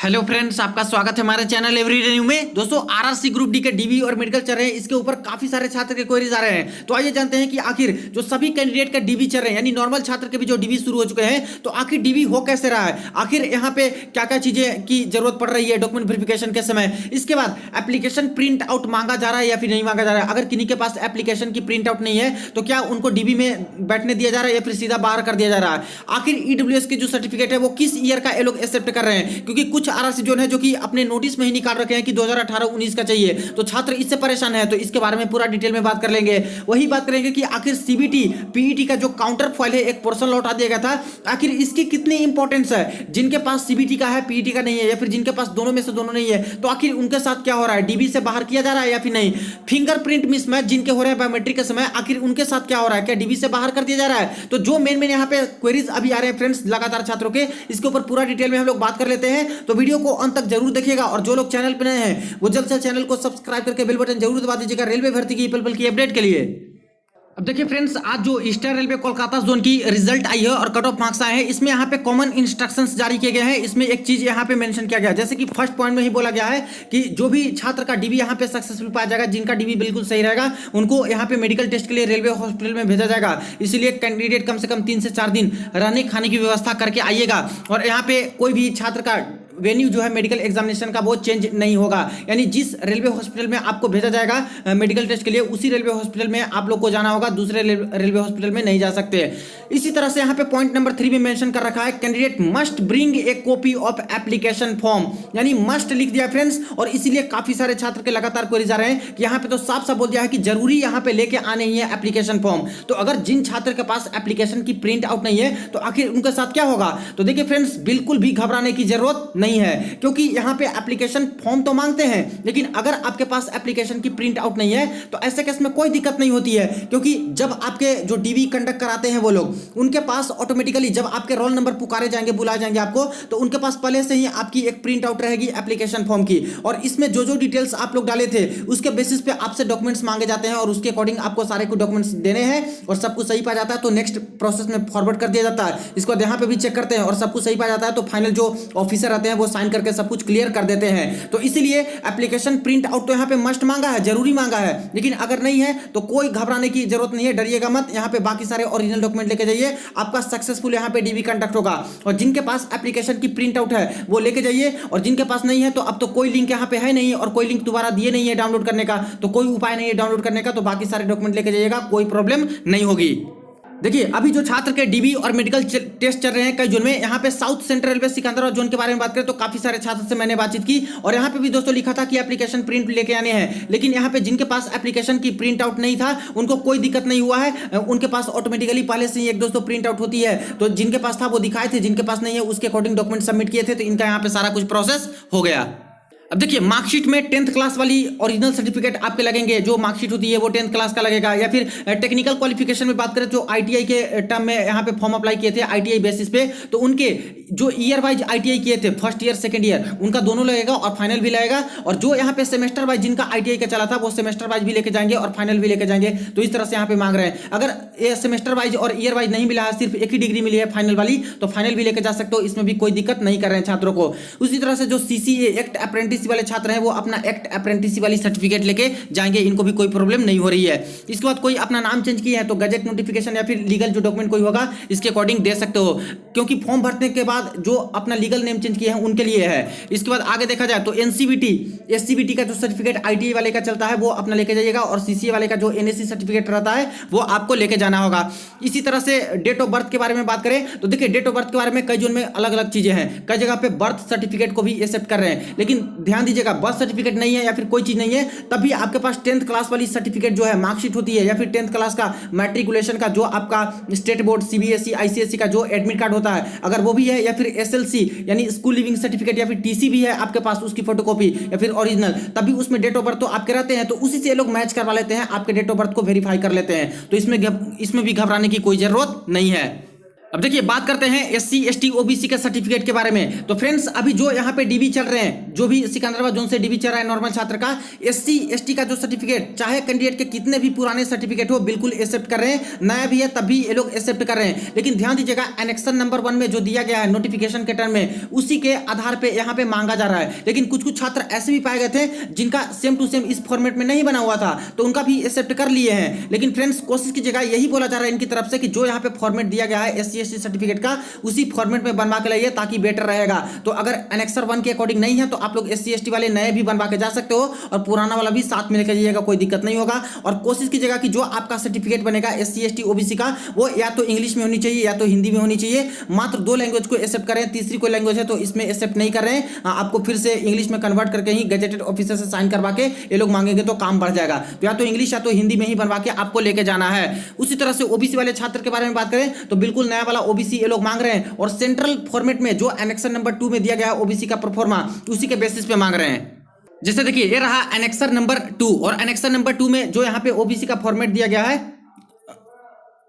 Hello friends, आपका स्वागत है हमारे चैनल एवरीडे न्यू में। दोस्तों, आरआरसी ग्रुप डी के डीबी और मेडिकल चल रहे हैं, इसके ऊपर काफी सारे छात्र के क्वेरीज आ रहे हैं। तो आइए जानते हैं कि आखिर जो सभी कैंडिडेट का डीबी चल रहे हैं, यानी नॉर्मल छात्र के भी जो डीबी शुरू हो चुके हैं, तो आखिर डीबी हो कैसे रहा है, आखिर यहाँ पे क्या क्या चीजें की जरूरत पड़ रही है डॉक्यूमेंट वेरिफिकेशन के समय। इसके बाद एप्लीकेशन प्रिंट आउट मांगा जा रहा है या फिर नहीं मांगा जा रहा है। अगर किन्हीं के पास एप्लीकेशन की प्रिंट आउट नहीं है तो क्या उनको डीबी में बैठने दिया जा रहा है या फिर सीधा बाहर कर दिया जा रहा है। आखिर ईडब्ल्यूएस के जो सर्टिफिकेट है वो किस ईयर का ये लोग एक्सेप्ट कर रहे हैं, क्योंकि कुछ आरआरसी जोन है जो कि अपने नोटिस में ही निकाल रखे हैं कि 2018-19 का चाहिए, तो छात्र इससे परेशान है। तो इसके बारे में पूरा डिटेल में बात कर लेंगे। वही बात करेंगे कि आखिर सीबीटी पीईटी का जो काउंटर फॉइल है, एक पोर्शन लौटा दिया गया था, आखिर इसकी कितनी इंपॉर्टेंस है। जिनके पास सीबीटी का है, पीईटी का नहीं है, या फिर जिनके पास दोनों में से दोनों नहीं है, तो आखिर उनके साथ क्या हो रहा है, डीबी से बाहर किया जा रहा है या फिर नहीं। फिंगरप्रिंट मिसमैच जिनके हो रहे हैं बायोमेट्रिक के समय, आखिर उनके साथ क्या हो रहा है, क्या डीबी से बाहर कर दिया जा रहा है। तो जो मेन यहाँ पे क्वेरीज अभी आ रहे हैं फ्रेंड्स लगातार छात्रों के, इसके ऊपर पूरा डिटेल में हम लोग बात कर लेते हैं। तो वीडियो को अंत तक जरूर देखिएगा, और जो लोग चैनल पर नए हैं वो जल्द से चैनल को सब्सक्राइब करके बेल बटन जरूर दबा दीजिएगा रेलवे भर्ती की पल पल की अपडेट के लिए। अब देखिए फ्रेंड्स, आज जो ईस्टर्न रेलवे कोलकाता जोन की रिजल्ट आई है और कट ऑफ मार्क्स आए हैं, इसमें यहाँ पे कॉमन इंस्ट्रक्शंस जारी किए गए हैं। इसमें एक चीज यहाँ पे मेंशन किया गया है, जैसे कि फर्स्ट पॉइंट में ही बोला गया है कि जो भी छात्र का डीबी यहाँ पे सक्सेसफुल पाया जाएगा, जिनका डीबी बिल्कुल सही रहेगा, उनको यहाँ पे मेडिकल टेस्ट के लिए रेलवे हॉस्पिटल में भेजा जाएगा। इसलिए कैंडिडेट कम से कम 3 से 4 दिन रहने खाने की व्यवस्था करके आइएगा। और यहाँ पे कोई भी छात्र का वेन्यू जो है मेडिकल एग्जामिनेशन का वो चेंज नहीं होगा, यानी जिस रेलवे हॉस्पिटल में आपको भेजा जाएगा मेडिकल टेस्ट के लिए, उसी रेलवे हॉस्पिटल में आप लोग को जाना होगा, दूसरे रेलवे हॉस्पिटल में नहीं जा सकते। इसी तरह से यहाँ पे पॉइंट नंबर 3 में मेंशन कर रखा है, candidate must bring a copy of application form, यानी मस्ट लिख दिया फ्रेंड्स। और इसीलिए काफी सारे छात्र के लगातार क्वेरीज आ रहे हैं कि यहाँ पे तो साफ साफ बोल दिया है कि जरूरी यहाँ पे लेके आने ही है एप्लीकेशन फॉर्म। तो अगर जिन छात्र के पास एप्लीकेशन की प्रिंट आउट नहीं है तो आखिर उनके साथ क्या होगा। तो देखिए फ्रेंड्स, बिल्कुल भी घबराने की जरूरत नहीं है, क्योंकि यहाँ पे एप्लीकेशन फॉर्म तो मांगते हैं, लेकिन अगर आपके पास एप्लीकेशन की प्रिंट आउट नहीं है तो ऐसे केस में कोई दिक्कत नहीं होती है। क्योंकि जब आपके जो डीवी कंडक्ट कराते हैं वो लोग, उनके पास ऑटोमेटिकली जब आपके रोल नंबर पुकारे जाएंगे, बुलाए जाएंगे आपको, तो उनके पास पहले से ही आपकी एक प्रिंट आउट रहेगी एप्लीकेशन फॉर्म की, और इसमें जो जो डिटेल्स आप लोग डाले थे उसके बेसिस पे आपसे डॉक्यूमेंट्स मांगे जाते हैं, और उसके अकॉर्डिंग आपको सारे को डॉक्यूमेंट्स देने हैं। और सब कुछ सही पाया जाता है तो नेक्स्ट प्रोसेस में फॉरवर्ड कर दिया जाता है। इसको यहाँ पे भी चेक करते हैं, और सब कुछ सही पाया जाता है तो फाइनल जो ऑफिसर रहते हैं वो साइन करके सब कुछ क्लियर कर देते हैं। तो इसीलिए एप्लीकेशन प्रिंट आउट तो यहाँ पे मस्ट मांगा है, जरूरी मांगा है, लेकिन अगर नहीं है तो कोई घबराने की जरूरत नहीं है, डरिएगा मत। यहाँ पे बाकी सारे ओरिजिनल डॉक्यूमेंट लेके जाइए, आपका सक्सेसफुल यहाँ पे डीबी कंडक्ट होगा। और जिनके पास एप्लीकेशन की प्रिंट आउट है वो लेके जाइए, और जिनके पास नहीं है तो अब तो कोई लिंक यहाँ पे है नहीं, और कोई लिंक दोबारा दिए नहीं है डाउनलोड करने का, तो कोई उपाय नहीं है डाउनलोड करने का, तो बाकी सारे डॉक्यूमेंट लेके जाइएगा, कोई प्रॉब्लम नहीं होगी। देखिए, अभी जो छात्र के डीबी और मेडिकल टेस्ट चल रहे हैं कई जोन में, यहाँ पे south central railway Secunderabad zone के बारे में बात करें तो काफी सारे छात्र से मैंने बातचीत की, और यहाँ पे भी दोस्तों लिखा था कि एप्लीकेशन प्रिंट लेके आने हैं, लेकिन यहाँ पे जिनके पास एप्लीकेशन की प्रिंट आउट नहीं था उनको कोई दिक्कत नहीं हुआ है, उनके पास ऑटोमेटिकली पहले से ही एक दोस्तों प्रिंट आउट होती है। तो जिनके पास था वो दिखाए थे, जिनके पास नहीं है उसके अकॉर्डिंग डॉक्यूमेंट सबमिट किए थे, तो इनका यहाँ पे सारा कुछ प्रोसेस हो गया। अब देखिए, मार्कशीट में 10th क्लास वाली ओरिजिनल सर्टिफिकेट आपके लगेंगे, जो मार्कशीट होती है वो 10th क्लास का लगेगा। या फिर टेक्निकल क्वालिफिकेशन में बात करें जो आईटीआई के टर्म में यहाँ पे फॉर्म अप्लाई किए थे आईटीआई बेसिस पे, तो उनके जो ईयर वाइज आईटीआई किए थे, फर्स्ट ईयर सेकंड ईयर, उनका दोनों लगेगा और फाइनल भी लगेगा। और जो यहाँ पे सेमेस्टर वाइज जिनका आईटीआई का चला था वो सेमेस्टर वाइज भी लेके जाएंगे और फाइनल भी लेके जाएंगे। तो इस तरह से यहाँ पे मांग रहे हैं। अगर ये सेमेस्टर वाइज और ईयर वाइज नहीं मिला है, सिर्फ एक ही डिग्री मिली है फाइनल वाली, तो फाइनल भी लेके जा सकते हो, इसमें भी कोई दिक्कत नहीं कर रहे हैं छात्रों को। उसी तरह से जो सीसीए एक्ट अप्रेंटिस वाले छात्र हैं वो अपना एक्ट अप्रेंटिस वाली सर्टिफिकेट लेके जाएंगे, इनको भी कोई प्रॉब्लम नहीं हो रही है। इसके बाद कोई अपना नाम चेंज किया है तो गजेट नोटिफिकेशन या फिर लीगल जो डॉक्यूमेंट कोई होगा इसके अकॉर्डिंग दे सकते हो, क्योंकि फॉर्म भरने के बाद जो अपना लीगल नेम चेंज किए हैं उनके लिए है। इसके बाद आगे देखा जाए तो एनसीबीटी एससीबीटी का जो सर्टिफिकेट आईटीआई वाले का चलता है वो अपना लेके जाइएगा, और सीसीए वाले का जो एनएससी सर्टिफिकेट रहता है वो आपको लेके जाना होगा। इसी तरह से डेट ऑफ बर्थ के बारे में बात करें तो देखिए, डेट ऑफ बर्थ के बारे में कई जोन में अलग अलग चीजें हैं, कई जगह पे बर्थ सर्टिफिकेट को भी एक्सेप्ट कर रहे हैं, लेकिन ध्यान दीजिएगा, बर्थ सर्टिफिकेट नहीं है या फिर कोई चीज नहीं है तभी आपके पास 10th क्लास वाली सर्टिफिकेट जो है मार्कशीट होती है, या फिर 10th क्लास का मैट्रिकुलेशन का जो आपका स्टेट बोर्ड सीबीएसई आईसीएसई का जो एडमिट कार्ड होता है, अगर वो भी है, या फिर एसएलसी यानी स्कूल लिविंग सर्टिफिकेट, या फिर टीसी भी है आपके पास, उसकी फोटोकॉपी या फिर ओरिजिनल, तभी उसमें डेट ऑफ बर्थ तो आपके रहते हैं, तो उसी से लोग मैच करवा लेते हैं, आपके डेट ऑफ बर्थ को वेरीफाई कर लेते हैं। तो इसमें भी घबराने की कोई जरूरत नहीं है। अब देखिए बात करते हैं एससी एसटी ओबीसी के सर्टिफिकेट के बारे में। तो फ्रेंड्स अभी जो यहाँ पे डीबी चल रहे हैं, जो भी सिकंदराबाद जोन से डीबी चल रहा है नॉर्मल छात्र का, एससी एसटी का जो सर्टिफिकेट, चाहे कैंडिडेट के कितने भी पुराने सर्टिफिकेट हो, बिल्कुल एक्सेप्ट कर रहे हैं। नया भी है तब भी ये लोग एक्सेप्ट कर रहे हैं। लेकिन ध्यान दीजिएगा, एनेक्शन नंबर 1 में जो दिया गया है नोटिफिकेशन के टर्म में, उसी के आधार पर यहाँ पे मांगा जा रहा है। लेकिन कुछ कुछ छात्र ऐसे भी पाए गए थे जिनका सेम टू सेम इस फॉर्मेट में नहीं बना हुआ था, तो उनका भी एक्सेप्ट कर लिए हैं। लेकिन फ्रेंड्स कोशिश कीजिएगा, यही बोला जा रहा है इनकी तरफ से कि जो यहाँ पे फॉर्मेट दिया गया है एससी एसटी सर्टिफिकेट का, उसी फॉर्मेट में बनवा के लाइए ताकि बेटर रहेगा। तो अगर एनेक्सर 1 के अकॉर्डिंग नहीं है तो आप लोग एससी एसटी वाले नए भी बनवा के जा सकते हो और पुराना वाला भी साथ में लेकर जाइएगा, कोई दिक्कत नहीं होगा। और कोशिश कीजिएगा कि जो आपका सर्टिफिकेट बनेगा एससी एसटी ओबीसी का, वो या तो इंग्लिश में होनी चाहिए या तो हिंदी में होनी चाहिए। मात्र 2 लैंग्वेज को एक्सेप्ट करें, तीसरी कोई लैंग्वेज है तो इसमें एक्सेप्ट नहीं कर रहे हैं। आपको फिर से इंग्लिश में कन्वर्ट करके ही गजेटेड ऑफिसर से साइन करवा के ये लोग मांगेंगे तो काम बढ़ जाएगा। तो या तो इंग्लिश या तो हिंदी में ही बनवा के आपको लेके जाना है। उसी तरह से ओबीसी वाले छात्र के बारे में बात करें तो बिल्कुल नया वाला ओबीसी ये लोग मांग रहे हैं और सेंट्रल फॉर्मेट में जो एनेक्सर नंबर 2 में दिया गया है ओबीसी का प्रोफॉर्मा, उसी के बेसिस पे मांग रहे हैं। जैसे देखिए ये रहा एनेक्सर नंबर 2 और एनेक्सर नंबर 2 में जो यहाँ पे ओबीसी का फॉर्मेट दिया गया है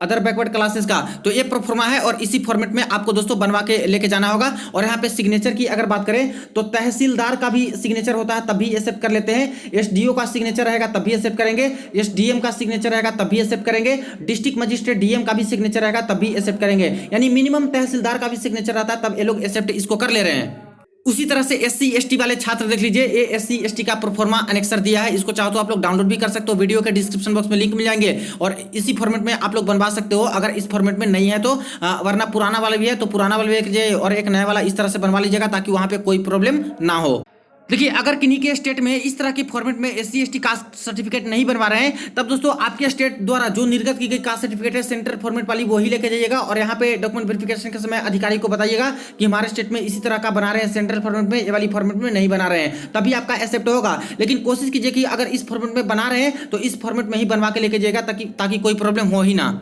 अदर बैकवर्ड क्लासेस का, तो ये प्रोफॉर्मा है और इसी फॉर्मेट में आपको दोस्तों बनवा के लेके जाना होगा। और यहाँ पे सिग्नेचर की अगर बात करें तो तहसीलदार का भी सिग्नेचर होता है तब भी एक्सेप्ट कर लेते हैं, एसडीओ का सिग्नेचर रहेगा तब भी एक्सेप्ट करेंगे, एसडीएम का सिग्नेचर रहेगा तब भी एक्सेप्ट करेंगे, डिस्ट्रिक्ट मजिस्ट्रेट डीएम का भी सिग्नेचर रहेगा तब भी एक्सेप्ट करेंगे। यानी मिनिमम तहसीलदार का भी सिग्नेचर रहता है, तब ये लोग एक्सेप्ट इसको कर ले रहे हैं। उसी तरह से एससी एसटी वाले छात्र देख लीजिए, ये एससी एसटी का प्रोफॉर्मा अनेक्सर दिया है। इसको चाहो तो आप लोग डाउनलोड भी कर सकते हो, वीडियो के डिस्क्रिप्शन बॉक्स में लिंक मिल जाएंगे और इसी फॉर्मेट में आप लोग बनवा सकते हो अगर इस फॉर्मेट में नहीं है तो। वरना पुराना वाला भी है तो पुराना वाला भी लीजिए और एक नया वाला इस तरह से बनवा लीजिएगा ताकि वहां पे कोई प्रॉब्लम ना हो। देखिए अगर किन्हीं के स्टेट में इस तरह की फॉर्मेट में एससी एसटी कास्ट सर्टिफिकेट नहीं बनवा रहे हैं, तब दोस्तों आपके स्टेट द्वारा जो निर्गत की गई कास्ट सर्टिफिकेट है सेंट्रल फॉर्मेट वाली, वही लेके जाइएगा और यहाँ पे डॉक्यूमेंट वेरिफिकेशन के समय अधिकारी को बताइएगा कि हमारे स्टेट में इसी तरह का बना रहे हैं, सेंट्रल फॉर्मेट में, ये वाली फॉर्मेट में नहीं बना रहे हैं, तभी आपका एक्सेप्ट होगा। लेकिन कोशिश कीजिए कि अगर इस फॉर्मेट में बना रहे हैं तो इस फॉर्मेट में ही बनवा के लेके जाइएगा ताकि कोई प्रॉब्लम हो ही ना।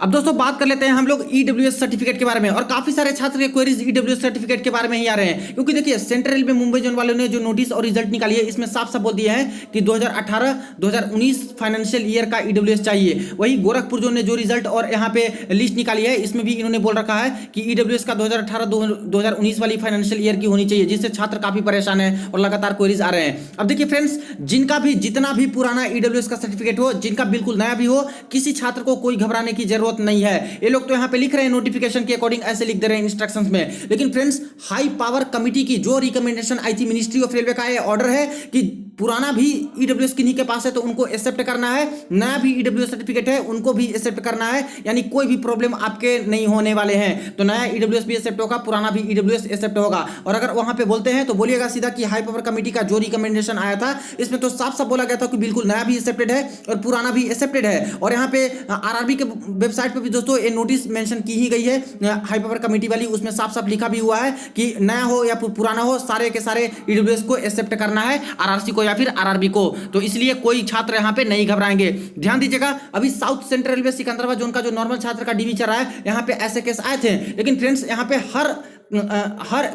अब दोस्तों बात कर लेते हैं हम लोग ईडब्ल्यूएस सर्टिफिकेट के बारे में। और काफी सारे छात्र के क्वेरीज ईडब्ल्यूएस सर्टिफिकेट के बारे में ही आ रहे हैं, क्योंकि देखिए सेंट्रल रेलवे मुंबई जोन वालों ने जो नोटिस और रिजल्ट निकाली है इसमें साफ साफ बोल दिया है कि 2018-2019 फाइनेंशियल ईयर का ईडब्ल्यूएस चाहिए। वही गोरखपुर जोन ने जो रिजल्ट और यहाँ पे लिस्ट निकाली है इसमें भी इन्होंने बोल रखा है कि ईडब्ल्यूएस का 2018-2019 वाली फाइनेंशियल ईयर की होनी चाहिए, जिससे छात्र काफी परेशान है और लगातार क्वेरीज आ रहे हैं। अब देखिए फ्रेंड्स, जिनका भी जितना भी पुराना ईडब्ल्यूएस का सर्टिफिकेट हो, जिनका बिल्कुल नया भी हो, किसी छात्र को कोई घबराने की जरूरत नहीं है। ये लोग तो यहाँ पे लिख रहे हैं नोटिफिकेशन के अकॉर्डिंग, ऐसे लिख दे रहे हैं इंस्ट्रक्शंस में। लेकिन फ्रेंड्स, हाई पावर कमिटी की जो रिकमेंडेशन आई थी मिनिस्ट्री ऑफ रेलवे का, ये ऑर्डर है कि पुराना भी ईडब्ल्यूएस किन्हीं के पास है तो उनको एक्सेप्ट करना है, नया भी ईडब्ल्यूएस सर्टिफिकेट है उनको भी एक्सेप्ट करना है। यानी कोई भी प्रॉब्लम आपके नहीं होने वाले हैं। तो नया ईडब्ल्यूएस भी एक्सेप्ट होगा, पुराना भी ईडब्ल्यूएस एक्सेप्ट होगा। और अगर वहां पे बोलते हैं तो बोलिएगा सीधा कि हाई पावर कमिटी का जो रिकमेंडेशन आया था इसमें तो साफ साफ बोला गया था कि बिल्कुल नया भी एक्सेप्टेड है और पुराना भी एक्सेप्टेड है। और यहाँ पे आरआरबी के वेबसाइट पर भी दोस्तों ये नोटिस मेंशन की ही गई है हाई पावर कमेटी वाली, उसमें साफ साफ लिखा भी हुआ है कि नया हो या पुराना हो, सारे के सारे ईडब्ल्यूएस को एक्सेप्ट करना है, आरआरसी को या फिर आरआरबी को। तो इसलिए कोई छात्र यहां पे नहीं घबराएंगे। ध्यान दीजिएगा, अभी south central railway Secunderabad zone का जो नॉर्मल छात्र का डीवी चल रहा है, यहां पे ऐसे केस आए थे। लेकिन फ्रेंड्स, यहां पे हर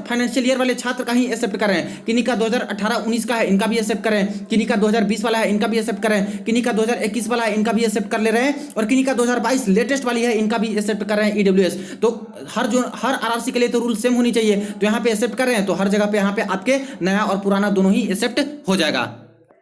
फाइनेंशियल ईयर वाले छात्र का ही एक्सेप्ट करें। किन्हीं का 2018-19 का है, इनका भी एक्सेप्ट करें। किन्हीं का 2020 वाला है, इनका भी एक्सेप्ट करें। किन्हीं का 2021 वाला है, इनका भी एक्सेप्ट कर ले रहे हैं। और किन्हीं का 2022 लेटेस्ट वाली है, इनका भी एक्सेप्ट कर रहे हैं ईडब्ल्यूएस। तो हर आरआरसी के लिए तो रूल सेम होनी चाहिए। तो यहाँ पे एक्सेप्ट कर रहे हैं तो हर जगह पे यहाँ पे आपके नया और पुराना दोनों ही एक्सेप्ट हो जाएगा।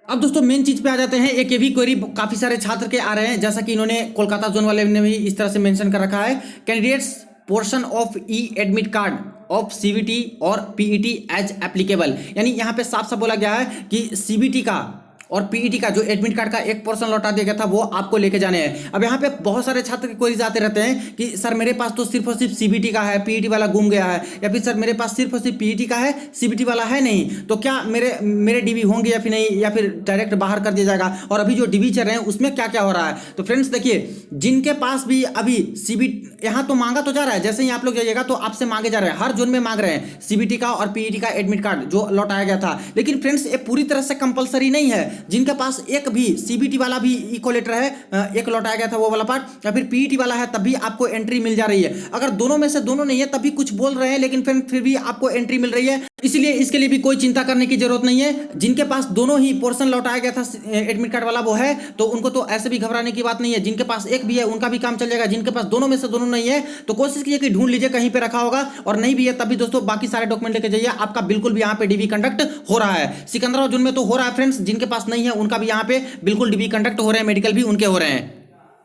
अब दोस्तों मेन चीज पे आ जाते हैं। एक ये भी क्वेरी काफी सारे छात्र के आ रहे हैं, जैसा कि इन्होंने कोलकाता जोन वाले ने भी इस तरह से मेंशन कर रखा है, candidates portion of E admit card of CBT और पीईटी एज एप्लीकेबल। यानी यहाँ पे साफ साफ बोला गया है कि सीबीटी का और पीईटी का जो एडमिट कार्ड का एक पोर्शन लौटा दिया गया था वो आपको लेके जाने हैं। अब यहाँ पे बहुत सारे छात्र के क्वेरीज आते रहते हैं कि सर मेरे पास तो सिर्फ और सिर्फ सीबीटी का है, पीईटी वाला गुम गया है, या फिर सर मेरे पास सिर्फ और सिर्फ पीईटी का है, सीबीटी वाला है नहीं, तो क्या मेरे डीबी होंगे या फिर नहीं, या फिर डायरेक्ट बाहर कर दिया जाएगा। और अभी जो डीबी चल रहे हैं उसमें क्या क्या हो रहा है। तो फ्रेंड्स देखिए, जिनके पास भी अभी सीबीटी यहाँ तो मांगा तो जा रहा है, जैसे ही आप लोग जाइएगा तो आपसे मांगे जा रहे हैं, हर जोन में मांग रहे हैं सीबीटी का और पीईटी का एडमिट कार्ड जो लौटाया गया था। लेकिन फ्रेंड्स, ये पूरी तरह से कंपलसरी नहीं है। जिनके पास एक भी सीबीटी वाला भी इको लेटर है, एक लौटाया गया था वो वाला पार्ट, या फिर पीईटी वाला है, तब भी आपको एंट्री मिल जा रही है। अगर दोनों में से दोनों नहीं है तब भी कुछ बोल रहे हैं, लेकिन फिर भी आपको एंट्री मिल रही है, इसलिए इसके लिए भी कोई चिंता करने की जरूरत नहीं है। जिनके पास दोनों ही पोर्शन लौटाया गया था एडमिट कार्ड वाला वो है, तो उनको तो ऐसे भी घबराने की बात नहीं है। जिनके पास एक भी है उनका भी काम चल जाएगा। जिनके पास दोनों में से दोनों नहीं है तो कोशिश कीजिए कि ढूंढ लीजिए, कहीं पे रखा होगा, और नहीं भी है तभी दोस्तों बाकी सारे डॉक्यूमेंट लेके जाइए, आपका बिल्कुल भी यहाँ पे डीबी कंडक्ट हो रहा है। सिकंदराबाद जोन में तो हो रहा है फ्रेंड्स, जिनके पास नहीं है उनका भी यहाँ पे बिल्कुल डीबी कंडक्ट हो रहे हैं, मेडिकल भी उनके हो रहे हैं।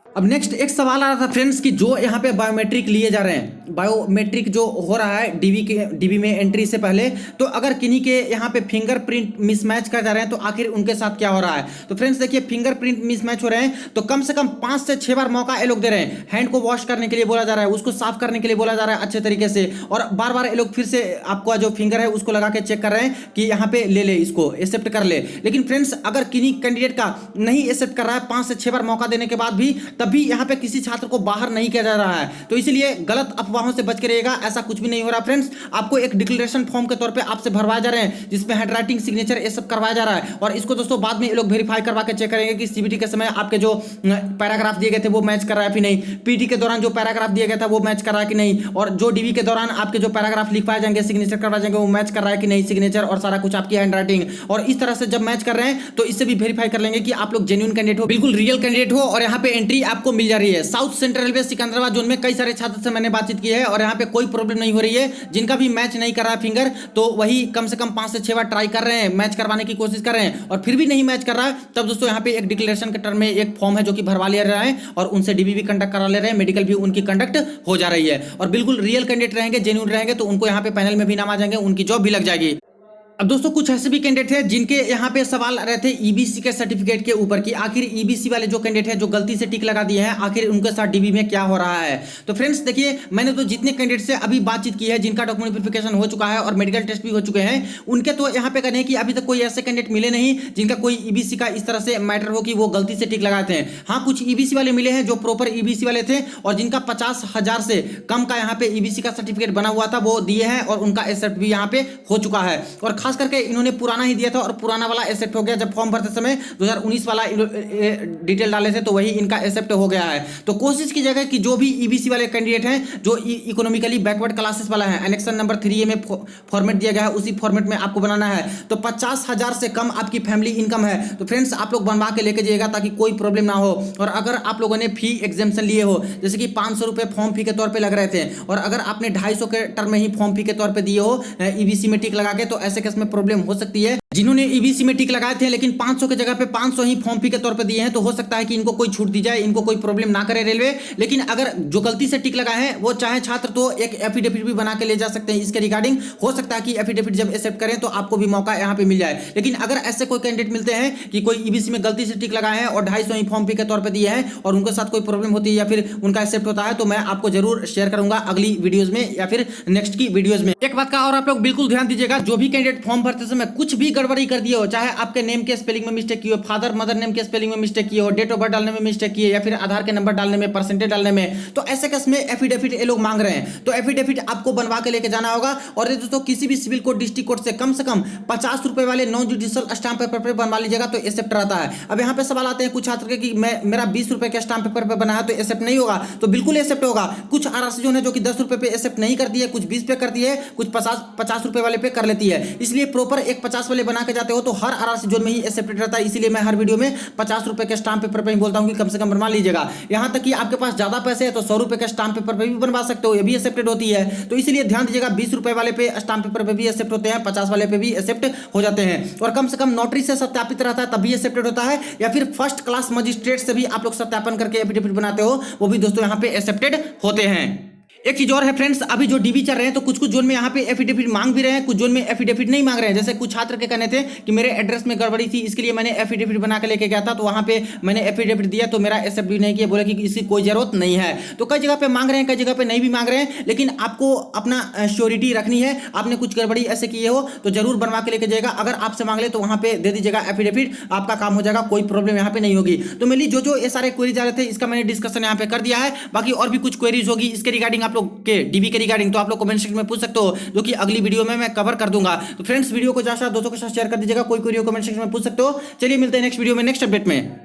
अब नेक्स्ट एक सवाल आ रहा था फ्रेंड्स कि जो यहाँ पे बायोमेट्रिक लिए जा रहे हैं, बायोमेट्रिक जो हो रहा है डीबी में एंट्री से पहले, तो अगर किन्हीं के यहाँ पे फिंगरप्रिंट मिसमैच कर जा रहे हैं तो आखिर उनके साथ क्या हो रहा है। तो फ्रेंड्स देखिए, फिंगरप्रिंट मिसमैच हो रहे हैं तो कम से कम 5 से 6 बार मौका ये लोग दे रहे हैं। हैंड को वॉश करने के लिए बोला जा रहा है, उसको साफ करने के लिए बोला जा रहा है अच्छे तरीके से, और बार बार ये लोग फिर से आपका जो फिंगर है उसको लगा के चेक कर रहे हैं कि यहाँ पे ले ले, इसको एक्सेप्ट कर ले। लेकिन फ्रेंड्स अगर किन्हीं कैंडिडेट का नहीं एक्सेप्ट कर रहा है 5 से 6 बार मौका देने के बाद भी, तब भी यहाँ पे किसी छात्र को बाहर नहीं किया जा रहा है, तो इसलिए गलत अफवाहों से बच के रहिएगा। ऐसा कुछ भी नहीं हो रहा फ्रेंड्स। आपको एक डिक्लेरेशन फॉर्म के तौर पे आपसे भरवाए जा रहे हैं, जिसमें हैंडराइटिंग, सिग्नेचर ये सब करवाया जा रहा है, और इसको दोस्तों बाद में ये लोग वेरीफाई करवा के चेक करेंगे कि सीबीटी के समय आपके जो पैराग्राफ दिए गए थे वो मैच कर रहा है कि नहीं, पीटी के दौरान जो पैराग्राफ दिया गया था वो मैच कर रहा है कि नहीं, और जो डीबी के दौरान आपके जो पैराग्राफ लिखवाए जाएंगे, सिग्नेचर करवाए जाएंगे, वो मैच कर रहा है कि नहीं, सिग्नेचर और सारा कुछ आपकी हैंडराइटिंग। और इस तरह से जब मैच कर रहे हैं तो इससे भी वेरीफाई कर लेंगे कि आप लोग जेन्युइन कैंडिडेट हो, बिल्कुल रियल कैंडिडेट हो, और यहाँ पे एंट्री आपको मिल जा रही है। South central railway Secunderabad zone में कई सारे छात्र से मैंने बातचीत की है और यहाँ पे कोई प्रॉब्लम नहीं हो रही है। जिनका भी मैच नहीं कर रहा है फिंगर, तो वही कम से कम 5 से 6 बार ट्राई कर रहे हैं, मैच करवाने की कोशिश कर रहे हैं, और फिर भी नहीं मैच कर रहा है, तब दोस्तों यहाँ पे एक डिक्लेरेशन के टर्म में एक फॉर्म है जो कि भरवा ले रहा है, और उनसे डीबी भी कंडक्ट करा ले रहे हैं, मेडिकल भी उनकी कंडक्ट हो जा रही है, और बिल्कुल रियल कैंडिडेट रहेंगे, जेन्युइन रहेंगे, तो उनको यहाँ पे पैनल में भी नाम आ जाएंगे, उनकी जॉब भी लग जाएगी। अब दोस्तों कुछ ऐसे भी कैंडिडेट थे जिनके यहाँ पे सवाल आ रहे थे ईबीसी के सर्टिफिकेट के ऊपर कि आखिर ईबीसी वाले जो कैंडिडेट है जो गलती से टिक लगा दिए हैं, आखिर उनके साथ डीबी में क्या हो रहा है। तो फ्रेंड्स देखिए, मैंने तो जितने कैंडिडेट से अभी बातचीत की है जिनका डॉक्यूमेंट वेरिफिकेशन हो चुका है और मेडिकल टेस्ट भी हो चुके हैं, उनके तो यहाँ पे कहने कि अभी तक कोई ऐसे कैंडिडेट मिले नहीं जिनका कोई ईबीसी का इस तरह से मैटर हो कि वो गलती से टिक लगाते हैं। हाँ, कुछ ईबीसी वाले मिले हैं जो प्रॉपर ईबीसी वाले थे और जिनका 50,000 से कम का यहाँ पे ईबीसी का सर्टिफिकेट बना हुआ था, वो दिए हैं और उनका एक्सेप्ट भी यहाँ पे हो चुका है। और खास करके इन्होंने पुराना ही दिया था और पुराना वाला एक्सेप्ट हो गया। जब फॉर्म भरते समय 2019 वाला डिटेल डाले थे तो वही इनका एक्सेप्ट हो गया है। तो कोशिश कीजिएगा कि जो भी ईबीसी वाले कैंडिडेट हैं जो इकोनॉमिकली बैकवर्ड क्लासेस वाला है, एनेक्शन नंबर 3A में फॉर्मेट दिया गया है, उसी फॉर्मेट में आपको बनाना है। तो 50,000 से कम आपकी फैमिली इनकम है तो फ्रेंड्स आप लोग बनवा के लेके जाइएगा ताकि कोई प्रॉब्लम ना हो। और अगर आप लोगों ने फी एग्जाम्पशन लिए हो, जैसे कि 500 रुपये फॉर्म फी के तौर पर लग रहे थे, और अगर आपने 250 के टर्म में ही फॉर्म फी के तौर पर दिए हो ईबीसी में टिक लगा के, तो ऐसे केस में प्रॉब्लम हो सकती है। जिन्होंने ईबीसी में टिक लगाए थे लेकिन 500 के जगह पे 500 ही फॉर्म फी के तौर पे दिए हैं, तो हो सकता है कि इनको कोई छूट दी जाए, इनको कोई प्रॉब्लम ना करे रेलवे। लेकिन अगर जो गलती से टिक लगाए हैं वो चाहे छात्र तो एक एफिडेविट भी बना के ले जा सकते हैं इसके रिगार्डिंग। हो सकता है कि एफिडेविट जब एक्सेप्ट करें तो आपको भी मौका यहाँ पे मिल जाए। लेकिन अगर ऐसे कोई कैंडिडेट मिलते हैं कि कोई ईबीसी में गलती से टिक लगाए हैं और 250 ही फॉर्म फी के तौर पर दिए हैं और उनके साथ कोई प्रॉब्लम होती है या फिर उनका एक्सेप्ट होता है, तो मैं आपको जरूर शेयर करूंगा अगली वीडियोज में या फिर नेक्स्ट की वीडियोज में। एक बात का और आप लोग बिल्कुल ध्यान दीजिएगा, जो भी कैंडिडेट फॉर्म भरते समय कुछ भी गड़बड़ी कर दिए हो, चाहे आपके नेम के स्पेलिंग में मिस्टेक की हो, फादर मदर नेम के स्पेलिंग में मिस्टेक की हो, डेट ऑफ बर्थ डालने में मिस्टेक की है, या फिर आधार के नंबर डालने में, परसेंटेज डालने में, तो ऐसे केस में एफिडेविट ये लोग मांग रहे हैं। तो एफिडेविट आपको बनवा के लेके जाना होगा। और ये दोस्तों किसी भी सिविल कोर्ट, डिस्ट्रिक्ट कोर्ट से कम 50 रुपए वाले नॉन जुडिशियल स्टाम्प पेपर पे बनवा लीजिएगा तो एक्सेप्ट रहता है। अब यहाँ पे सवाल आते हैं कुछ छात्र के कि मेरा 20 रुपए के स्टाम्प पेपर पे बना है तो एक्सेप्ट नहीं होगा। तो बिल्कुल एक्सेप्ट होगा। कुछ आरआरसी जो है जो कि 10 रुपए पे एक्सेप्ट नहीं करती है, कुछ 20 पे करती है, कुछ 50 रुपए वाले पे कर लेती है। इसलिए प्रॉपर एक 50 वाले बना के जाते हो तो हर आरआरसी जोन में ही एक्सेप्टेड रहता है। इसीलिए मैं हर वीडियो में 50 रुपए के स्टाम्प पेपर पे ही बोलता हूं कि कम से कम बनवा लीजिएगा। यहां तक कि आपके पास ज्यादा पैसे है तो 100 रुपए के स्टाम्प पेपर पे भी बनवा सकते हो, ये भी एक्सेप्टेड होती है। तो इसलिए ध्यान दीजिएगा, 20 रुपए वाले पे स्टाम्प पेपर पे भी एक्सेप्ट होते हैं, 50 वाले पे भी एक्सेप्ट हो जाते हैं। और कम से कम नोटरी से सत्यापित रहता है तभी एक्सेप्टेड होता है, या फिर फर्स्ट क्लास मजिस्ट्रेट से भी आप लोग सत्यापन करके एफिडेविट बनाते हो, वो भी दोस्तों यहाँ पे एक्सेप्टेड होते हैं। एक चीज और है फ्रेंड्स, अभी जो डीबी चल रहे हैं तो कुछ जोन में यहाँ पे एफिडेविट मांग भी रहे हैं, कुछ जोन में एफिडेविट नहीं मांग रहे हैं। जैसे कुछ छात्र के कहने थे कि मेरे एड्रेस में गड़बड़ी थी, इसके लिए मैंने एफिडेविट बना के लेके गया था, तो वहाँ पे मैंने एफिडेविट दिया तो मेरा एक्सेप्ट भी नहीं किया, बोले कि इसकी कोई जरूरत नहीं है। तो कई जगह पे मांग रहे हैं, कई जगह पे नहीं भी मांग रहे हैं, लेकिन आपको अपना श्योरिटी रखनी है। आपने कुछ गड़बड़ी ऐसे किए हो तो जरूर बनवा के लेके जाएगा। अगर आपसे मांग ले तो वहाँ पे दे दीजिएगा एफिडेविट, आपका काम हो जाएगा, कोई प्रॉब्लम यहाँ पे नहीं होगी। तो मेरी जो ये सारे क्वेरीज आ रहे थे इसका मैंने डिस्कशन यहाँ पे कर दिया है। बाकी और भी कुछ क्वेरीज होगी इसके रिगार्डिंग आप लोग के डीबी के रिगार्डिंग, तो आप लोग कमेंट सेक्शन में पूछ सकते हो, जो कि अगली वीडियो में मैं कवर कर दूंगा। तो फ्रेंड्स वीडियो को ज्यादा दोस्तों के साथ शेयर कर दीजिएगा, कोई क्वेरी कमेंट सेक्शन में पूछ सकते हो। चलिए मिलते हैं नेक्स्ट वीडियो में नेक्स्ट अपडेट में।